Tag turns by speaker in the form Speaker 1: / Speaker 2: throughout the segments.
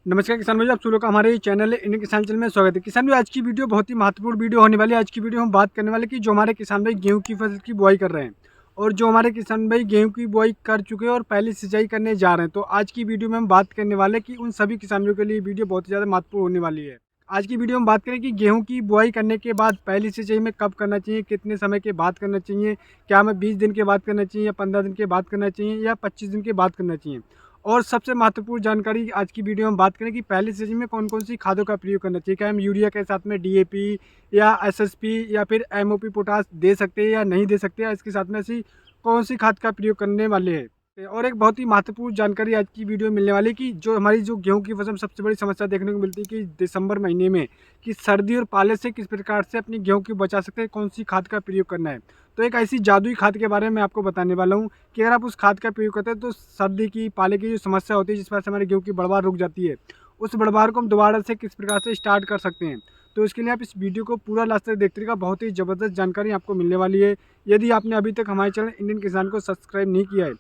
Speaker 1: नमस्कार किसान भाई, आप सुनो का हमारे चैनल है इंडियन किसान चैनल में स्वागत है। किसान भाई, आज की वीडियो बहुत ही महत्वपूर्ण वीडियो होने वाली है। आज की वीडियो हम बात करने वाले कि जो हमारे किसान भाई गेहूं की फसल की बुआई कर रहे हैं और जो हमारे किसान भाई गेहूं की बुआई कर चुके हैं और पहली सिंचाई करने जा रहे हैं, तो आज की वीडियो में हम बात करने वाले कि उन सभी किसानों के लिए वीडियो बहुत ही ज़्यादा महत्वपूर्ण होने वाली है। आज की वीडियो में बात करें कि गेहूं की बुआई करने के बाद पहली सिंचाई में कब करना चाहिए, कितने समय के बाद करना चाहिए, क्या हमें 20 दिन के बाद करना चाहिए या 15 दिन के बाद करना चाहिए या 25 दिन के बाद करना चाहिए। और सबसे महत्वपूर्ण जानकारी आज की वीडियो में बात करें कि पहली सीजन में कौन कौन सी खादों का प्रयोग करना चाहिए। क्या हम यूरिया के साथ में डीएपी या एसएसपी या फिर एमओपी पोटास दे सकते हैं या नहीं दे सकते हैं, इसके साथ में ऐसी कौन सी खाद का प्रयोग करने वाले हैं। और एक बहुत ही महत्वपूर्ण जानकारी आज की वीडियो में मिलने वाली है कि जो हमारी जो गेहूं की फसल में सबसे बड़ी समस्या देखने को मिलती है कि दिसंबर महीने में कि सर्दी और पाले से किस प्रकार से अपनी गेहूं की बचा सकते हैं, कौन सी खाद का प्रयोग करना है। तो एक ऐसी जादुई खाद के बारे में आपको बताने वाला हूँ कि अगर आप उस खाद का प्रयोग करते हैं तो सर्दी की पाले की जो समस्या होती है जिस वजह से हमारे गेहूं की बढ़वार रुक जाती है, उस बढ़वार को हम दोबारा से किस प्रकार से स्टार्ट कर सकते हैं। तो इसके लिए आप इस वीडियो को पूरा लास्ट तक देखते रहिएगा, बहुत ही ज़बरदस्त जानकारी आपको मिलने वाली है। यदि आपने अभी तक हमारे चैनल इंडियन किसान को सब्सक्राइब नहीं किया है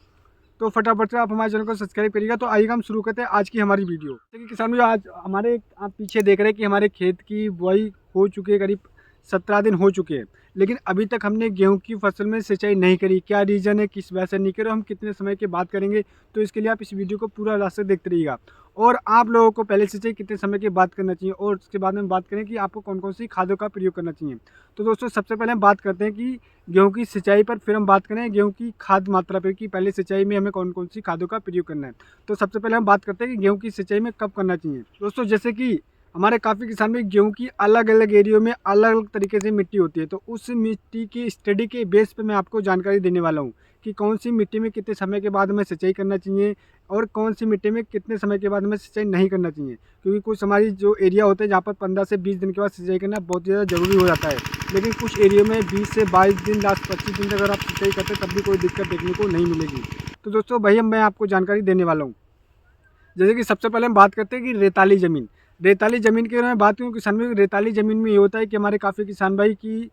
Speaker 1: तो फटाफट से आप हमारे चैनल को सब्सक्राइब करिएगा। तो आइएगा हम शुरू करते हैं आज की हमारी वीडियो। देखिए किसान भाई, आज हमारे आप पीछे देख रहे हैं कि हमारे खेत की बुआई हो चुकी है, करीब 17 दिन हो चुके हैं, लेकिन अभी तक हमने गेहूं की फसल में सिंचाई नहीं करी। क्या रीज़न है, किस वजह से नहीं करें, हम कितने समय के बाद करेंगे, तो इसके लिए आप इस वीडियो को पूरा लास्ट तक देखते रहिएगा। और आप लोगों को पहले सिंचाई कितने समय के बाद करना चाहिए और उसके बाद में बात करें कि आपको कौन कौन सी खादों का प्रयोग करना चाहिए। तो दोस्तों, सबसे पहले हम बात करते हैं कि गेहूं की सिंचाई पर, फिर हम बात करें गेहूं की खाद मात्रा पर कि पहले सिंचाई में हमें कौन कौन सी खादों का प्रयोग करना है। तो सबसे पहले हम बात करते हैं कि गेहूं की सिंचाई में कब करना चाहिए। दोस्तों, जैसे कि हमारे काफ़ी किसान में गेहूं की अलग अलग एरियो में अलग अलग तरीके से मिट्टी होती है, तो उस मिट्टी की स्टडी के बेस पे मैं आपको जानकारी देने वाला हूं कि कौन सी मिट्टी में कितने समय के बाद हमें सिंचाई करना चाहिए और कौन सी मिट्टी में कितने समय के बाद हमें सिंचाई नहीं करना चाहिए। क्योंकि कुछ हमारी जो एरिया होते हैं जहाँ पर 15 से 20 दिन के बाद सिंचाई करना बहुत ज़्यादा ज़रूरी हो जाता है, लेकिन कुछ एरिया में 20 से 22 दिन, लास्ट 25 दिन तक अगर आप सिंचाई करते हैं तब भी कोई दिक्कत देखने को नहीं मिलेगी। तो दोस्तों भाई, मैं आपको जानकारी देने वाला हूँ। जैसे कि सबसे पहले हम बात करते हैं कि रेताली ज़मीन। रेताली ज़मीन के बारे में बात करूँ, किसान भाई रेताली ज़मीन में ये होता है कि हमारे काफ़ी किसान भाई की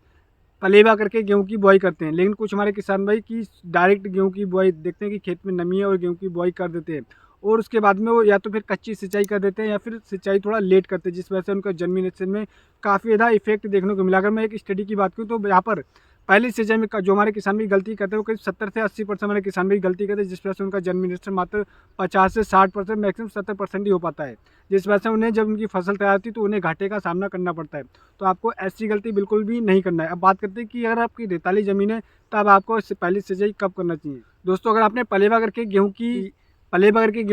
Speaker 1: पलेवा करके गेहूं की बुआई करते हैं, लेकिन कुछ हमारे किसान भाई की डायरेक्ट गेहूं की बुआई देखते हैं कि खेत में नमी है और गेहूं की बुआई कर देते हैं और उसके बाद में वो या तो फिर कच्ची सिंचाई कर देते हैं या फिर सिंचाई थोड़ा लेट करते हैं, जिस वजह से उनका जर्मिनेशन में काफ़ी ज़्यादा इफेक्ट देखने को मिला। अगर मैं एक स्टडी की बात करूँ तो यहाँ पर पहली सिंचाई में जो हमारे किसान भी गलती करते हैं वो करीब 70 से 80% हमारे किसान भी गलती करते हैं, जिस वजह से उनका जर्मिनेशन मात्र 50 से 60%, मैक्सिमम 70% ही हो पाता है, जिस वजह से उन्हें जब उनकी फसल तैयार होती है तो उन्हें घाटे का सामना करना पड़ता है। तो आपको ऐसी गलती बिल्कुल भी नहीं करना है। अब बात करते हैं कि अगर आपकी रेताली ज़मीन है तब आपको पहली सिंचाई कब करना चाहिए। दोस्तों, अगर आपने पलेवा करके गेहूँ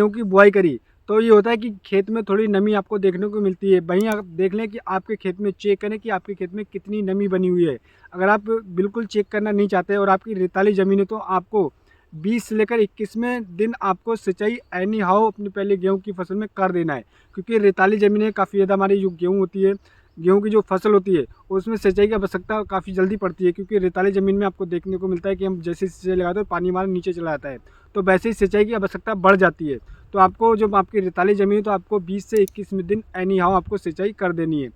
Speaker 1: की बुआई करी तो ये होता है कि खेत में थोड़ी नमी आपको देखने को मिलती है। वहीं आप देख लें कि आपके खेत में चेक करें कि आपके खेत में कितनी नमी बनी हुई है। अगर आप बिल्कुल चेक करना नहीं चाहते और आपकी रेताली ज़मीन है तो आपको 20 से लेकर 21वें दिन आपको सिंचाई एनी हाउ अपनी पहले गेहूं की फसल में कर देना है, क्योंकि रेताली ज़मीनें काफ़ी ज़्यादा हमारी जो गेहूं होती है, गेहूं की जो फसल होती है उसमें सिंचाई की आवश्यकता काफ़ी जल्दी पड़ती है, क्योंकि रेताली ज़मीन में आपको देखने को मिलता है कि हम जैसे सिंचाई लगाते हैं पानी हमारे नीचे चला जाता है, तो वैसे ही सिंचाई की आवश्यकता बढ़ जाती है। तो आपको जब आपकी रेताली ज़मीन है तो आपको 20 से 21वें दिन एनी हाउ आपको सिंचाई कर देनी है।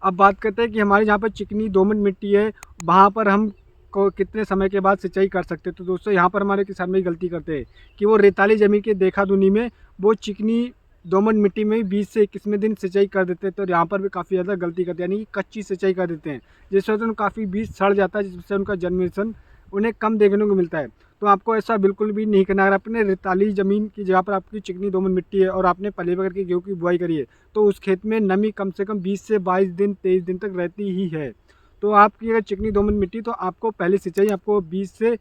Speaker 1: अब बात करते हैं कि हमारे जहाँ पर चिकनी दोमट मिट्टी है वहाँ पर हम को कितने समय के बाद सिंचाई कर सकते हैं। तो दोस्तों, यहाँ पर हमारे किसान भाई गलती करते हैं कि वो रेताली ज़मीन के देखा दुनी में वो चिकनी दोमट मिट्टी में 20 से 21वें दिन सिंचाई कर देते हैं, तो यहाँ पर भी काफ़ी ज़्यादा गलती करते हैं, यानी कि कच्ची सिंचाई कर देते हैं, जिस वजह से काफ़ी बीज सड़ जाता है, जिससे उनका जर्मिनेशन उन्हें कम देखने को मिलता है। तो आपको ऐसा बिल्कुल भी नहीं करना। अगर अपने रेताली ज़मीन की जगह पर आपकी चिकनी दोमट मिट्टी है और आपने पलेवा करके गेहूँ की बुआई करी है तो उस खेत में नमी कम से कम 20 से 22 दिन 23 दिन तक रहती ही है। तो आपकी अगर चिकनी दोमट मिट्टी तो आपको पहले सिंचाई आपको 20 से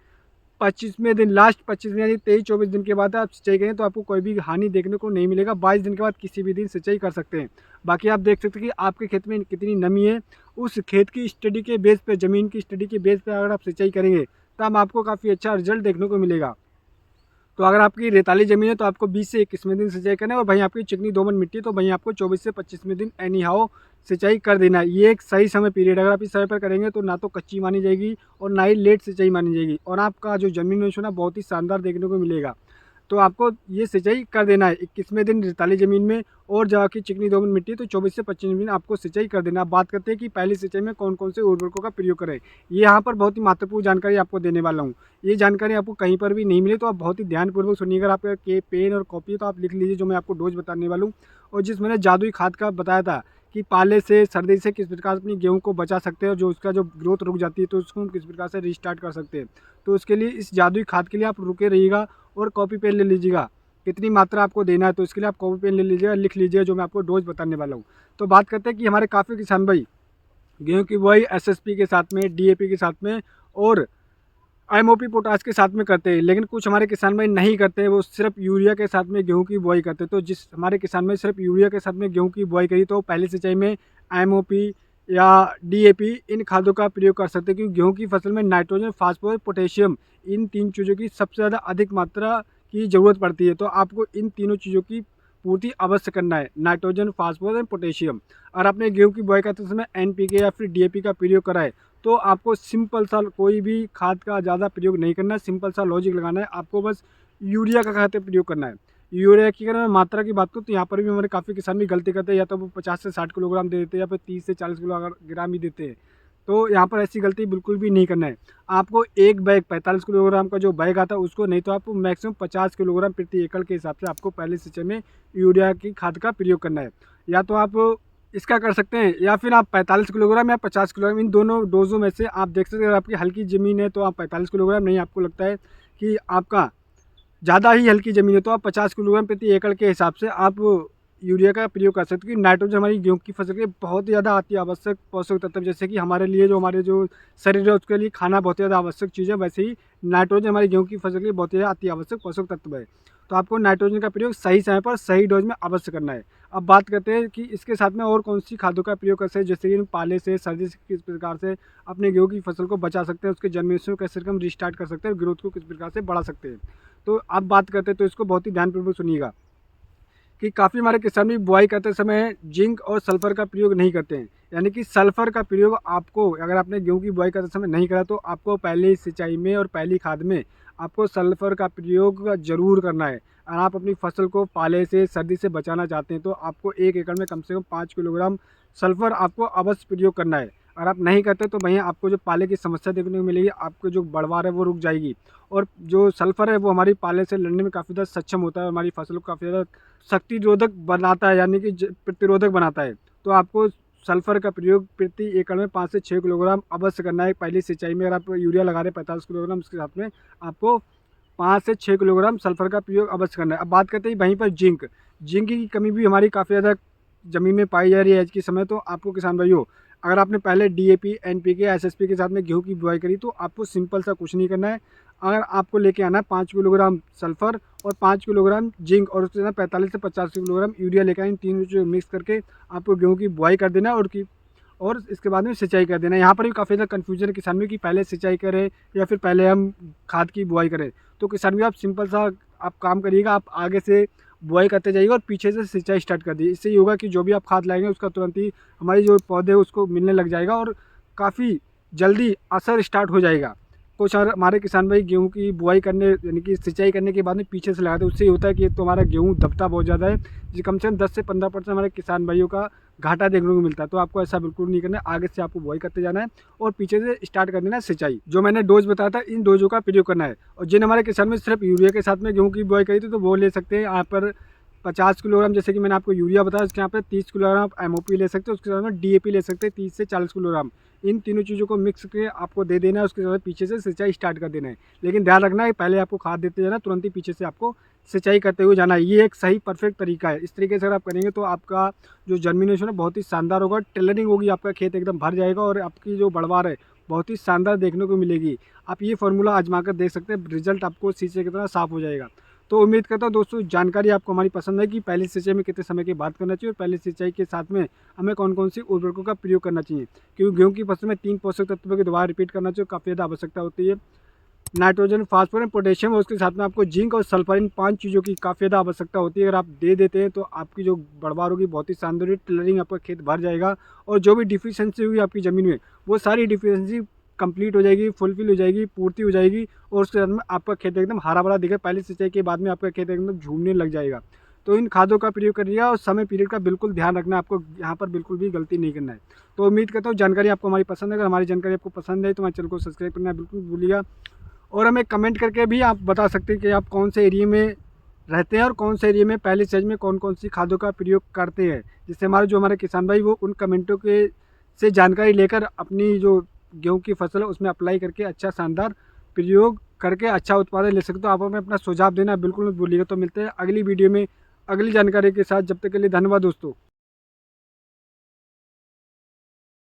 Speaker 1: 25वें दिन, लास्ट 25 दिन यानी 23-24 दिन के बाद आप सिंचाई करें तो आपको कोई भी हानि देखने को नहीं मिलेगा। 22 दिन के बाद किसी भी दिन सिंचाई कर सकते हैं। बाकी आप देख सकते हैं कि आपके खेत में कितनी नमी है, उस खेत की स्टडी के बेस पे, ज़मीन की स्टडी के बेस पे अगर आप सिंचाई करेंगे तब आपको काफ़ी अच्छा रिजल्ट देखने को मिलेगा। तो अगर आपकी रेताली ज़मीन है तो आपको 20 से 21वें दिन सिंचाई करना है और वहीं आपकी चिकनी दोमट मिट्टी तो वहीं आपको 24 से 25वें दिन एनी हाउ सिंचाई कर देना है। ये एक सही समय पीरियड, अगर आप इस समय पर करेंगे तो ना तो कच्ची मानी जाएगी और ना ही लेट सिंचाई मानी जाएगी और आपका जो जमीन है बहुत ही शानदार देखने को मिलेगा। तो आपको ये सिंचाई कर देना है 21वें दिन रेताली ज़मीन में, और जहाँ की चिकनी दोमट मिट्टी है तो 24 से 25 दिन आपको सिंचाई कर देना है। अब बात करते हैं कि पहली सिंचाई में कौन कौन से उर्वरकों का प्रयोग करें। ये यहाँ पर बहुत ही महत्वपूर्ण जानकारी आपको देने वाला हूँ। ये जानकारी आपको कहीं पर भी नहीं मिले तो आप बहुत ही ध्यानपूर्वक सुनिए। अगर आपके पेन और कॉपी है तो आप लिख लीजिए जो मैं आपको डोज बताने वाला हूँ। और जिस मैंने जादुई खाद का बताया था कि पाले से, सर्दी से किस प्रकार से अपनी गेहूँ को बचा सकते हैं, और जो उसका जो ग्रोथ रुक जाती है तो उसको हम किस प्रकार से रीस्टार्ट कर सकते हैं। तो उसके लिए इस जादुई खाद के लिए आप रुके रहिएगा और कॉपी पेन ले लीजिएगा कितनी मात्रा आपको देना है। तो इसके लिए आप कॉपी पेन ले लीजिएगा, लिख लीजिए जो मैं आपको डोज बताने वाला हूँ। तो बात करते हैं कि हमारे काफ़ी किसान भाई गेहूँ की बुआई एसएसपी के साथ में, डीएपी के साथ में और एमओपी पोटास के साथ में करते हैं, लेकिन कुछ हमारे किसान भाई नहीं करते हैं, वो सिर्फ यूरिया के साथ में गेहूं की बुआई करते हैं। तो जिस हमारे किसान भाई सिर्फ यूरिया के साथ में गेहूं की बुआई करी तो पहली सिंचाई में एमओपी या डीएपी इन खादों का प्रयोग कर सकते हैं, क्योंकि गेहूं की फसल में नाइट्रोजन, फास्फोरस, पोटेशियम इन 3 चीज़ों की सबसे ज़्यादा अधिक मात्रा की ज़रूरत पड़ती है। तो आपको इन तीनों चीज़ों की पूर्ति अवश्य करना है, नाइट्रोजन, फास्फोरस और पोटेशियम। और आपने गेहूं की बुआई करते समय एनपीके या फिर डीएपी का प्रयोग करा है तो आपको सिंपल सा कोई भी खाद का ज़्यादा प्रयोग नहीं करना है, सिंपल सा लॉजिक लगाना है। आपको बस यूरिया का खाद प्रयोग करना है। यूरिया की अगर मैं मात्रा की बात करूँ तो यहाँ पर भी हमारे काफ़ी किसान भी गलती करते हैं, या तो वो 50 से 60 किलोग्राम दे देते हैं या फिर 30 से 40 किलोग्राम ही देते हैं। तो यहाँ पर ऐसी गलती बिल्कुल भी नहीं करना है। आपको एक बैग 45 किलोग्राम का जो बैग आता है उसको, नहीं तो आपको मैक्सिमम 50 किलोग्राम प्रति एकड़ के हिसाब से आपको पहले सिंचाई में यूरिया की खाद का प्रयोग करना है। या तो आप इसका कर सकते हैं, या फिर आप 45 किलोग्राम या 50 किलोग्राम इन दोनों डोजों में से आप देख सकते हैं। अगर आपकी हल्की ज़मीन है तो आप 45 किलोग्राम, नहीं आपको लगता है कि आपका ज़्यादा ही हल्की ज़मीन है तो आप 50 किलोग्राम प्रति एकड़ के हिसाब से आप यूरिया का प्रयोग कर सकते हैं। क्योंकि नाइट्रोजन हमारी गेहूँ की फसल के बहुत ही ज़्यादा अति आवश्यक पोषक तत्व, जैसे कि हमारे लिए जो हमारे जो शरीर है उसके लिए खाना बहुत ही ज़्यादा आवश्यक चीज़ है, वैसे ही नाइट्रोजन हमारी गेहूँ की फसल के लिए बहुत ही ज़्यादा अति आवश्यक पोषक तत्व है। तो आपको नाइट्रोजन का प्रयोग सही समय पर सही डोज में अवश्य करना है। अब बात करते हैं कि इसके साथ में और कौन सी खादों का प्रयोग कर सकते हैं, जैसे कि पाले से, सर्दी से किस प्रकार से अपने गेहूँ की फसल को बचा सकते हैं, उसके जर्मिनेशन को कैसे हम रिस्टार्ट कर सकते हैं और ग्रोथ को किस प्रकार से बढ़ा सकते हैं। तो अब बात करते हैं, तो इसको बहुत ही ध्यानपूर्वक सुनिएगा कि काफ़ी हमारे किसान भी बुआई करते समय जिंक और सल्फर का प्रयोग नहीं करते हैं। यानी कि सल्फर का प्रयोग आपको, अगर आपने गेहूं की बुआई करते समय नहीं करा तो आपको पहली सिंचाई में और पहली खाद में आपको सल्फर का प्रयोग ज़रूर करना है। अगर आप अपनी फसल को पाले से, सर्दी से बचाना चाहते हैं तो आपको 1 एकड़ में कम से कम 5 किलोग्राम सल्फर आपको अवश्य प्रयोग करना है। अगर आप नहीं करते तो भैया आपको जो पाले की समस्या देखने को मिलेगी, आपको जो बढ़वार है वो रुक जाएगी। और जो सल्फर है वो हमारी पाले से लड़ने में काफ़ी ज़्यादा सक्षम होता है, हमारी फसल को काफ़ी ज़्यादा शक्तिरोधक बनाता है, यानी कि प्रतिरोधक बनाता है। तो आपको सल्फर का प्रयोग प्रति एकड़ में 5 से 6 किलोग्राम अवश्य करना है। पहली सिंचाई में अगर आप यूरिया लगा रहे हैं 45 किलोग्राम, उसके साथ में आपको 5 से 6 किलोग्राम सल्फर का प्रयोग अवश्य करना है। अब बात करते हैं वहीं पर जिंक। जिंक की कमी भी हमारी काफ़ी ज़्यादा ज़मीन में पाई जा रही है आज के समय। तो आपको किसान भाइयों, अगर आपने पहले डीएपी, एनपीके, एसएसपी के साथ में गेहूं की बुआई करी तो आपको सिंपल सा कुछ नहीं करना है। अगर आपको लेके आना है 5 किलोग्राम सल्फर और 5 किलोग्राम जिंक, और उसके साथ 45 से 50 किलोग्राम यूरिया लेकर इन तीनों चीज़ों मिक्स करके आपको गेहूँ की बुआई कर देना है, और इसके बाद में सिंचाई कर देना है। यहाँ पर भी काफ़ी ज़्यादा कन्फ्यूजन है किसान में कि पहले सिंचाई करें या फिर पहले हम खाद की बुआई करें। तो किसान भी आप सिंपल सा आप काम करिएगा, आप आगे से बुआई करते जाइएगा और पीछे से सिंचाई स्टार्ट कर दीजिए। इससे ये होगा कि जो भी आप खाद लाएंगे उसका तुरंत ही हमारी जो पौधे उसको मिलने लग जाएगा और काफ़ी जल्दी असर स्टार्ट हो जाएगा। कुछ और हमारे किसान भाई गेहूं की बुआई करने, यानी कि सिंचाई करने के बाद में पीछे से लगाते हैं, उससे ये होता है कि तो हमारा गेहूं दबता बहुत ज़्यादा है, जी कम से कम 10 से 15% हमारे किसान भाइयों का घाटा देखने को मिलता है। तो आपको ऐसा बिल्कुल नहीं करना है, आगे से आपको बुआई करते जाना है और पीछे से स्टार्ट कर देना है सिंचाई। जो मैंने डोज बताया था इन डोजों का प्रयोग करना है। और जिन हमारे किसान में सिर्फ यूरिया के साथ में गेहूँ की बुआई करी थी तो वो ले सकते हैं यहाँ पर 50 किलोग्राम, जैसे कि मैंने आपको यूरिया बताया, उसके यहाँ पे 30 किलोग्राम आप एमओपी ले सकते हैं, उसके साथ में डीएपी ले सकते हैं 30 से 40 किलोग्राम। इन तीनों चीज़ों को मिक्स करके आपको दे देना है, उसके साथ पीछे से सिंचाई स्टार्ट कर देना है। लेकिन ध्यान रखना है पहले आपको खाद देते जाना, तुरंत ही पीछे से आपको सिंचाई करते हुए जाना है। ये एक सही परफेक्ट तरीका है। इस तरीके से अगर आप करेंगे तो आपका जो जर्मिनेशन है बहुत ही शानदार होगा, टिलरिंग होगी, आपका खेत एकदम भर जाएगा और आपकी जो बढ़वार है बहुत ही शानदार देखने को मिलेगी। आप ये फार्मूला आजमा कर देख सकते हैं, रिजल्ट आपको शीशे की तरह साफ हो जाएगा। तो उम्मीद करता हूँ दोस्तों जानकारी आपको हमारी पसंद है कि पहली सिंचाई में कितने समय की बात करना चाहिए और पहली सिंचाई के साथ में हमें कौन कौन सी उर्वरकों का प्रयोग करना चाहिए। क्योंकि गेहूं की फसल में 3 पोषक तत्वों की दोबारा रिपीट करना चाहिए, काफ़ी ज़्यादा आवश्यकता होती है। नाइट्रोजन, फास्फोरस, पोटेशियम और उसके साथ में आपको जिंक और सल्फर, इन 5 चीज़ों की काफ़ी ज़्यादा आवश्यकता होती है। अगर आप दे देते हैं तो आपकी जो बढ़वार होगी बहुत ही शानदार, टिलरिंग, आपका खेत भर जाएगा और जो भी डिफिशियंसी हुई आपकी ज़मीन में वो सारी डिफिशियंसी कंप्लीट हो जाएगी, फुलफिल हो जाएगी, पूर्ति हो जाएगी और उसके बाद में आपका खेत एकदम हरा भरा दिखे। पहली सिंचाई के बाद में आपका खेत एकदम झूमने लग जाएगा। तो इन खादों का प्रयोग करिए और समय पीरियड का बिल्कुल ध्यान रखना है, आपको यहाँ पर बिल्कुल भी गलती नहीं करना है। तो उम्मीद करता हूँ जानकारी आपको हमारी पसंद है। अगर हमारी जानकारी आपको पसंद है तो हमारे चैनल को सब्सक्राइब करना बिल्कुल भूलिएगा और हमें कमेंट करके भी आप बता सकते हैं कि आप कौन से एरिया में रहते हैं और कौन से एरिया में पहले स्टेज में कौन कौन सी खादों का प्रयोग करते हैं, जिससे हमारे किसान भाई वो उन कमेंटों के से जानकारी लेकर अपनी जो गेहूं की फसल है उसमें अप्लाई करके अच्छा शानदार प्रयोग करके अच्छा उत्पादन ले सकते हो। आप हमें अपना सुझाव देना बिल्कुल मत भूलिएगा। तो मिलते हैं अगली वीडियो में अगली जानकारी के साथ। जब तक के लिए धन्यवाद दोस्तों।